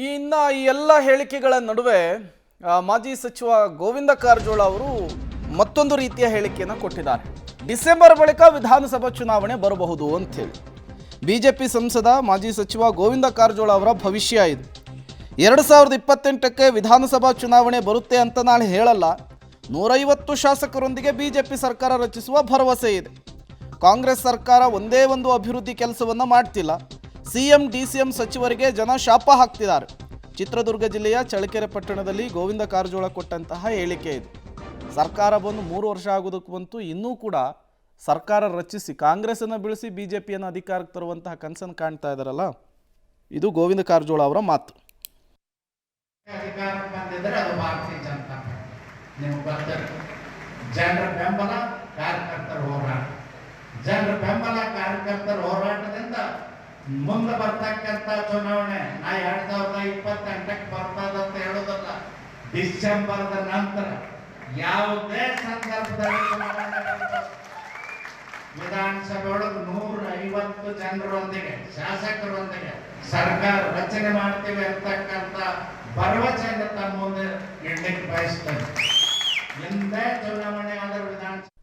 ಈ ಎಲ್ಲ ಹೇಳಿಕೆಗಳ ನಡುವೆ ಮಾಜಿ ಸಚಿವ ಗೋವಿಂದ ಕಾರಜೋಳ ಅವರು ಮತ್ತೊಂದು ರೀತಿಯ ಹೇಳಿಕೆಯನ್ನು ಕೊಟ್ಟಿದ್ದಾರೆ. ಡಿಸೆಂಬರ್ ಬಳಿಕ ವಿಧಾನಸಭಾ ಚುನಾವಣೆ ಬರಬಹುದು ಅಂತ ಹೇಳಿ. ಬಿಜೆಪಿ ಸಂಸದ ಮಾಜಿ ಸಚಿವ ಗೋವಿಂದ ಕಾರಜೋಳ ಅವರ ಭವಿಷ್ಯ ಇದು. 2028ಕ್ಕೆ ವಿಧಾನಸಭಾ ಚುನಾವಣೆ ಬರುತ್ತೆ ಅಂತ ನಾಳೆ ಹೇಳಲ್ಲ. 150 ಶಾಸಕರೊಂದಿಗೆ ಬಿಜೆಪಿ ಸರ್ಕಾರ ರಚಿಸುವ ಭರವಸೆ ಇದೆ. ಕಾಂಗ್ರೆಸ್ ಸರ್ಕಾರ ಒಂದೇ ಒಂದು ಅಭಿವೃದ್ಧಿ ಕೆಲಸವನ್ನು ಮಾಡ್ತಿಲ್ಲ. ಸಿಎಂ ಡಿಸಿಎಂ ಸಚಿವರಿಗೆ ಜನ ಶಾಪ ಹಾಕ್ತಿದ್ದಾರೆ. ಚಿತ್ರದುರ್ಗ ಜಿಲ್ಲೆಯ ಚಳ್ಳಕೆರೆ ಪಟ್ಟಣದಲ್ಲಿ ಗೋವಿಂದ ಕಾರಜೋಳ ಕೊಟ್ಟಂತಹ ಹೇಳಿಕೆ ಇದು. ಸರ್ಕಾರ ಬಂದು 3 ವರ್ಷ ಆಗೋದಕ್ಕೆ ಬಂತು, ಇನ್ನೂ ಕೂಡ ಸರ್ಕಾರ ರಚಿಸಿ ಕಾಂಗ್ರೆಸ್ಸನ್ನು ಬೀಳಿಸಿ ಬಿಜೆಪಿಯನ್ನು ಅಧಿಕಾರಕ್ಕೆ ತರುವಂತಹ ಕನಸನ್ನು ಕಾಣ್ತಾ ಇದ್ದಾರಲ್ಲ, ಇದು ಗೋವಿಂದ ಕಾರಜೋಳ ಅವರ ಮಾತು. ಅಧಿಕಾರಕ್ಕೆ ಬಂದಿದ್ರೆ ಅದು ಭಾರತೀಯ ಜನತಾ ಪಾರ್ಟಿ. ನಿಮ್ಗೆ ಗೊತ್ತಿದೆ, ಜನರ ಬೆಂಬಲ ಕಾರ್ಯಕರ್ತರ ಹೋರಾಟ, ಜನರ ಬೆಂಬಲ ಕಾರ್ಯಕರ್ತರ ಹೋರಾಟದಿಂದ ಮುಂದೆ ಬರ್ತಕ್ಕಂಥ ಚುನಾವಣೆ ನಾ 2028ಕ್ಕೆ ಬರ್ತದಂತ ಹೇಳೋದಲ್ಲ, ಡಿಸೆಂಬರ್ದ ನಂತರ ಯಾವುದೇ ಸಂದರ್ಭದಲ್ಲಿ ವಿಧಾನಸಭೆ ಒಳಗೆ 150 ಜನರೊಂದಿಗೆ ಶಾಸಕರೊಂದಿಗೆ ಸರ್ಕಾರ ರಚನೆ ಮಾಡ್ತೀವಿ ಅಂತಕ್ಕಂಥ ಭರವಸೆಯನ್ನು ತಮ್ಮ ಮುಂದೆ ಇಡ್ಲಿಕ್ಕೆ ಬಯಸ್ತೇನೆ. ಎಂದೇ ಚುನಾವಣೆ ಆದರೂ ವಿಧಾನಸಭೆ